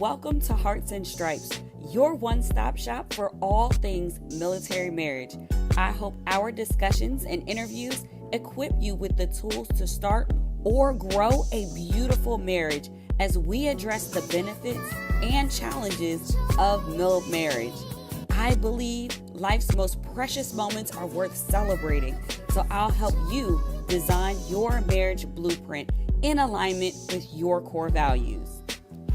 Welcome to Hearts and Stripes, your one-stop shop for all things military marriage. I hope our discussions and interviews equip you with the tools to start or grow a beautiful marriage as we address the benefits and challenges of marriage. I believe life's most precious moments are worth celebrating, so I'll help you design your marriage blueprint in alignment with your core values.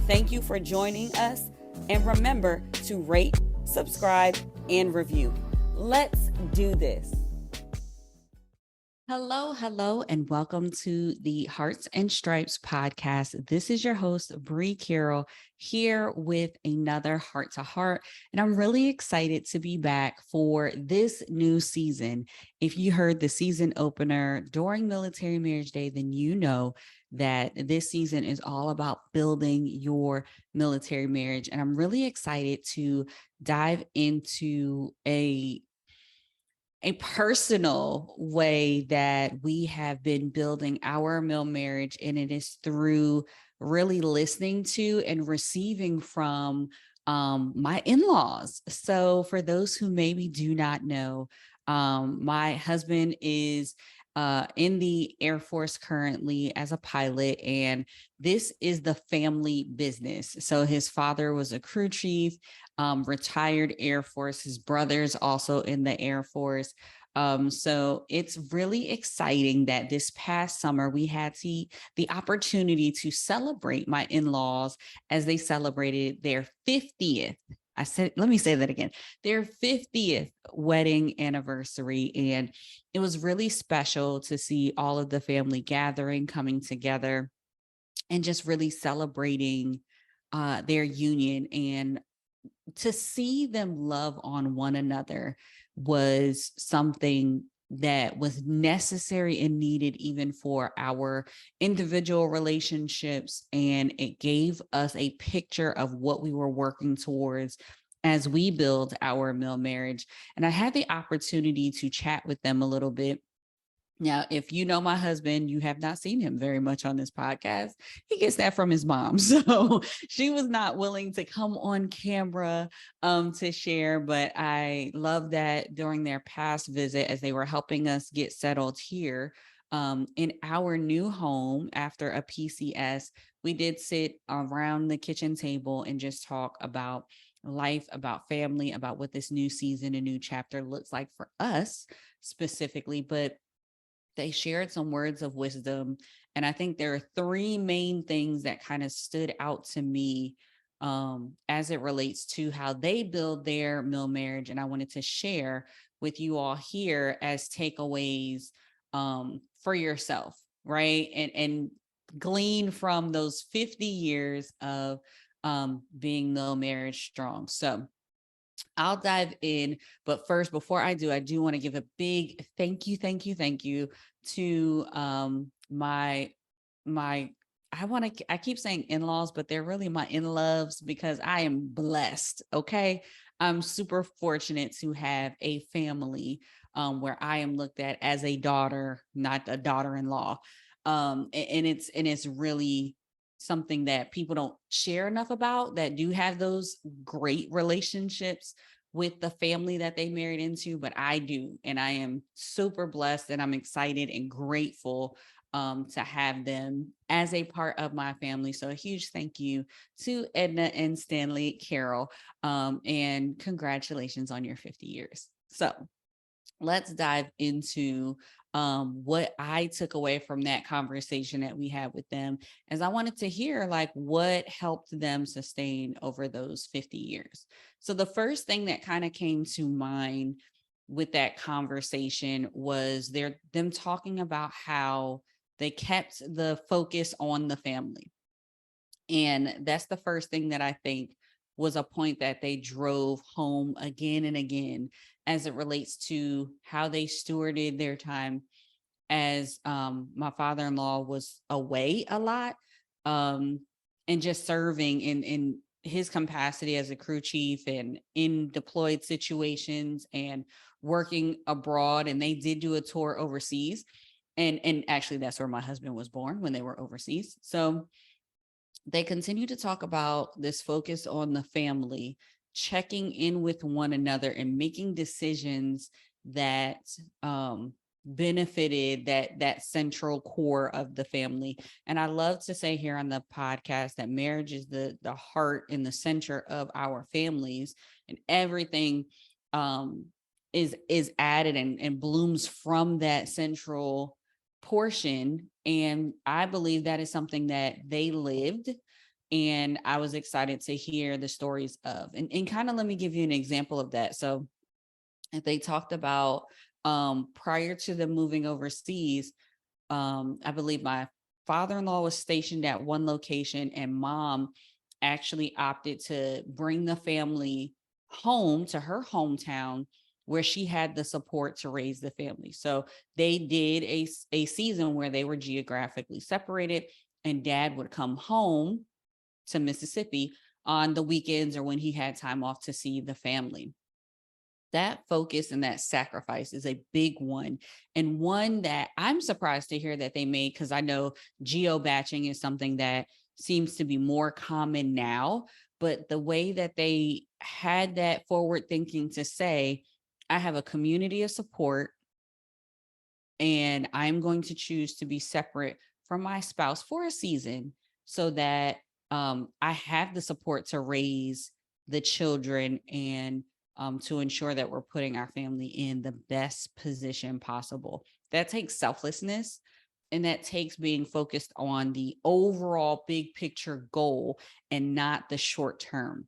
Thank you for joining us, and remember to rate, subscribe, and review. Let's do this. Hello, and welcome to the Hearts and Stripes podcast. This is your host, Bree Carroll, here with another Heart to Heart, and I'm really excited to be back for this new season. If you heard the season opener during Military Marriage Day, then you know that this season is all about building your military marriage, and I'm really excited to dive into a personal way that we have been building our marriage, and it is through really listening to and receiving from my in-laws. So for those who maybe do not know, my husband is in the Air Force currently as a pilot, and this is the family business. So his father was a crew chief, retired Air Force. His brother's also in the Air Force. So it's really exciting that this past summer we had the opportunity to celebrate my in-laws as they celebrated their 50th. Let me say that again, their 50th wedding anniversary. And it was really special to see all of the family gathering, coming together and just really celebrating their union. And to see them love on one another was something that was necessary and needed even for our individual relationships. And it gave us a picture of what we were working towards as we build our marriage. And I had the opportunity to chat with them a little bit. Now, if you know my husband, you have not seen him very much on this podcast. He gets that from his mom. So she was not willing to come on camera to share, but I love that during their past visit, as they were helping us get settled here in our new home after a PCS, we did sit around the kitchen table and just talk about life, about family, about what this new season, a new chapter looks like for us specifically. But they shared some words of wisdom. And I think there are three main things that kind of stood out to me as it relates to how they build their marriage. And I wanted to share with you all here as takeaways for yourself, right? And glean from those 50 years of being marriage strong. So I'll dive in, but first, before I do want to give a big thank you to I keep saying in-laws, but they're really my in-loves because I am blessed. Okay. I'm super fortunate to have a family where I am looked at as a daughter, not a daughter-in-law. And it's really something that people don't share enough about, that do have those great relationships with the family that they married into, but I do. And I am super blessed, and I'm excited and grateful to have them as a part of my family. So a huge thank you to Edna and Stanley Carroll, and congratulations on your 50 years. So let's dive into what I took away from that conversation that we had with them, as I wanted to hear like what helped them sustain over those 50 years. So the first thing that kind of came to mind with that conversation was them talking about how they kept the focus on the family. And that's the first thing that I think was a point that they drove home again and again as it relates to how they stewarded their time, as my father-in-law was away a lot, and just serving in his capacity as a crew chief and in deployed situations and working abroad. And they did do a tour overseas. And actually, that's where my husband was born, when they were overseas. So they continue to talk about this focus on the family, checking in with one another and making decisions that benefited that central core of the family. And I love to say here on the podcast that marriage is the heart and the center of our families, and everything um, is added and blooms from that central portion. And I believe that is something that they lived. And I was excited to hear the stories of, and kind of let me give you an example of that. So if they talked about prior to them moving overseas, I believe my father-in-law was stationed at one location, and mom actually opted to bring the family home to her hometown where she had the support to raise the family. So they did a season where they were geographically separated, and dad would come home to Mississippi on the weekends or when he had time off to see the family. That focus and that sacrifice is a big one, and one that I'm surprised to hear that they made, because I know geo batching is something that seems to be more common now. But the way that they had that forward thinking to say, I have a community of support, and I'm going to choose to be separate from my spouse for a season so that I have the support to raise the children, and to ensure that we're putting our family in the best position possible. That takes selflessness, and that takes being focused on the overall big picture goal and not the short term.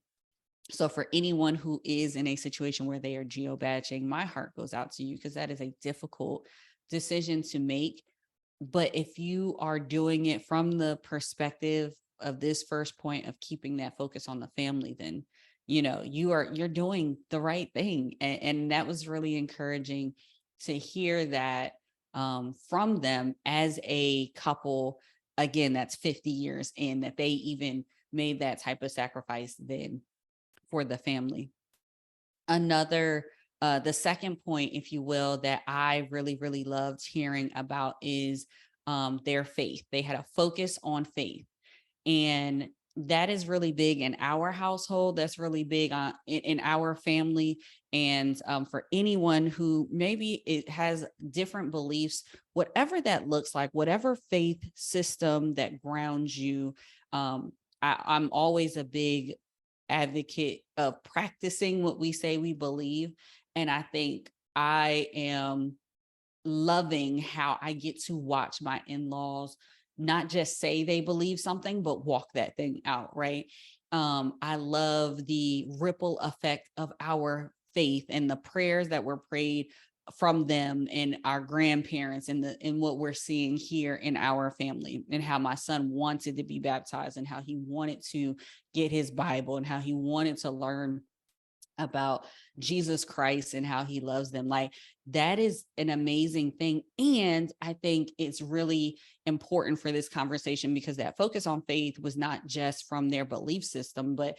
So for anyone who is in a situation where they are geo-badging, my heart goes out to you, because that is a difficult decision to make. But if you are doing it from the perspective of this first point of keeping that focus on the family, then you're doing the right thing. And that was really encouraging to hear that from them as a couple, again, that's 50 years in, that they even made that type of sacrifice then for the family. Another the second point, if you will, that I really, really loved hearing about is their faith. They had a focus on faith. And that is really big in our household. That's really big in our family. And for anyone who maybe it has different beliefs, whatever that looks like, whatever faith system that grounds you, I'm always a big advocate of practicing what we say we believe. And I think I am loving how I get to watch my in-laws not just say they believe something, but walk that thing out, right? I love the ripple effect of our faith and the prayers that were prayed from them and our grandparents, and what we're seeing here in our family, and how my son wanted to be baptized, and how he wanted to get his Bible, and how he wanted to learn about Jesus Christ and how he loves them. Like, that is an amazing thing. And I think it's really important for this conversation, because that focus on faith was not just from their belief system, but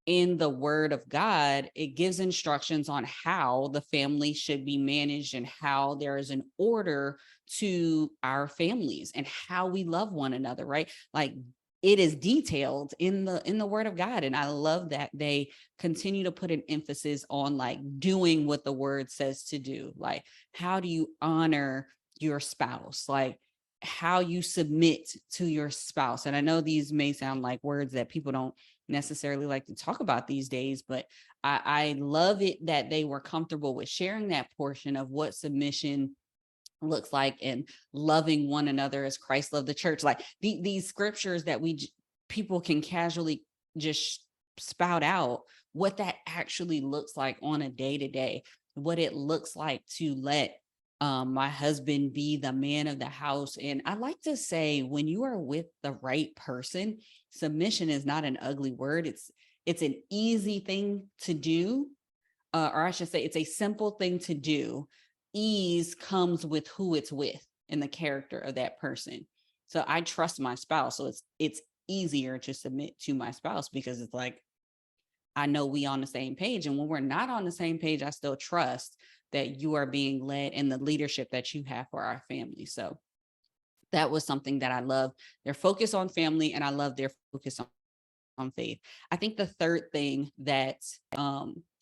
in the word of God, it gives instructions on how the family should be managed, and how there is an order to our families and how we love one another, right? Like, it is detailed in the word of God. And I love that they continue to put an emphasis on like doing what the word says to do. Like, how do you honor your spouse? Like, how you submit to your spouse. And I know these may sound like words that people don't necessarily like to talk about these days, but I love it that they were comfortable with sharing that portion of what submission looks like, and loving one another as Christ loved the church. Like these scriptures that people can casually just spout out, what that actually looks like on a day to day, what it looks like to let my husband be the man of the house. And I like to say, when you are with the right person, submission is not an ugly word. It's an easy thing to do, or I should say, it's a simple thing to do. Ease comes with who it's with and the character of that person. So I trust my spouse. So it's easier to submit to my spouse, because it's like, I know we on the same page. And when we're not on the same page, I still trust that you are being led in the leadership that you have for our family. So That was something that I love. Their focus on family, and I love their focus on faith. I think the third thing that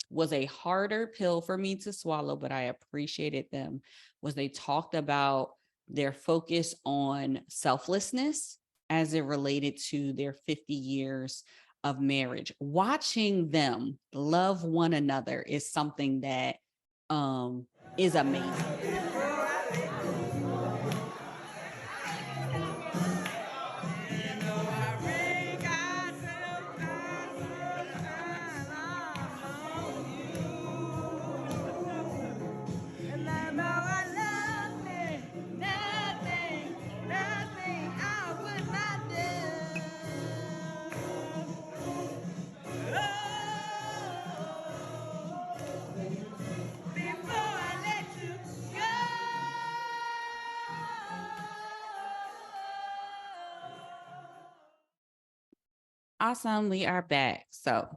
was a harder pill for me to swallow, but I appreciated them, was they talked about their focus on selflessness as it related to their 50 years of marriage. Watching them love one another is something that is amazing. Awesome. We are back. So,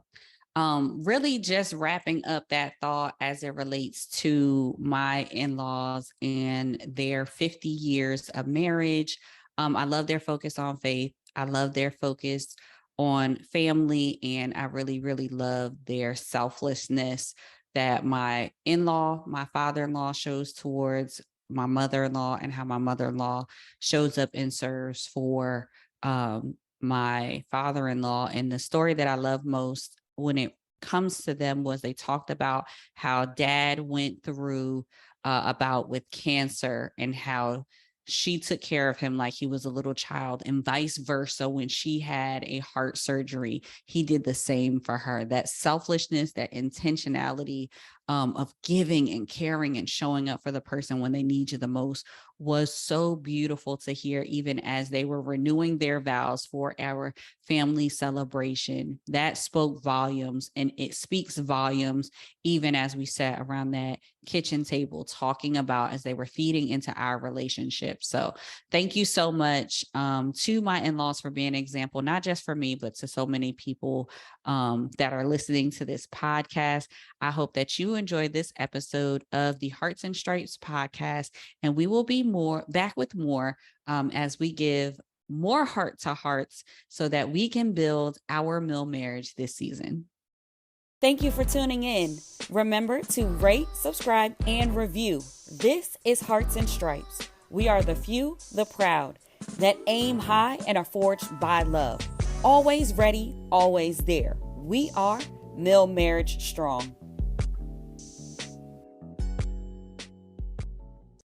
really just wrapping up that thought as it relates to my in-laws and their 50 years of marriage. I love their focus on faith. I love their focus on family. And I really, really love their selflessness that my in-law, my father-in-law shows towards my mother-in-law, and how my mother-in-law shows up and serves for my father-in-law. And the story that I love most when it comes to them was they talked about how dad went through a bout with cancer, and how she took care of him like he was a little child, and vice versa. When she had a heart surgery, he did the same for her. That selflessness, that intentionality of giving and caring and showing up for the person when they need you the most was so beautiful to hear, even as they were renewing their vows for our family celebration. That spoke volumes, and it speaks volumes even as we sat around that kitchen table talking about as they were feeding into our relationship. So thank you so much to my in-laws for being an example, not just for me, but to so many people that are listening to this podcast. I hope that you enjoyed this episode of the Hearts and Stripes podcast, and we will be back with more as we give more heart to hearts so that we can build our mill marriage this season. Thank you for tuning in. Remember to rate, subscribe, and review. This is Hearts and Stripes. We are the few, the proud, that aim high and are forged by love. Always ready, always there. We are Mill Marriage Strong.